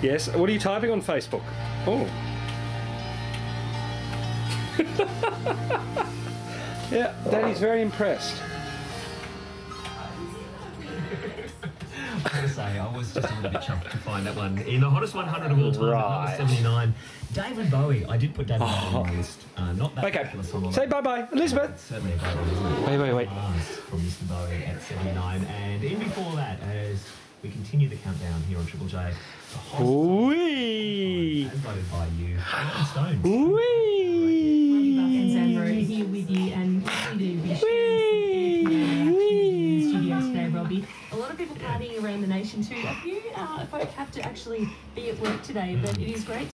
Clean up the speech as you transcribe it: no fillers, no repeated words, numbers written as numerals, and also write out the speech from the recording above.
Yes. What are you typing on Facebook? Oh. Yeah, Daddy's very impressed. I gotta say, I was just a little bit chuffed to find that one. In the hottest 100 of all time, at number 79, David Bowie. I did put David Bowie on my list. Not that particular song. Say bye-bye, Elisabeth. Certainly a favourite, isn't it? Wait. From Mr. Bowie at 79. And in before that, as we continue the countdown here on Triple J, the hottest Wee. as voted by you, Rolling Stones. Wee. Buck and Zambro here with you, and we do be sharing some air in the studio today, Robbie. A lot of people partying around the nation too. A few folk have to actually be at work today, but it is great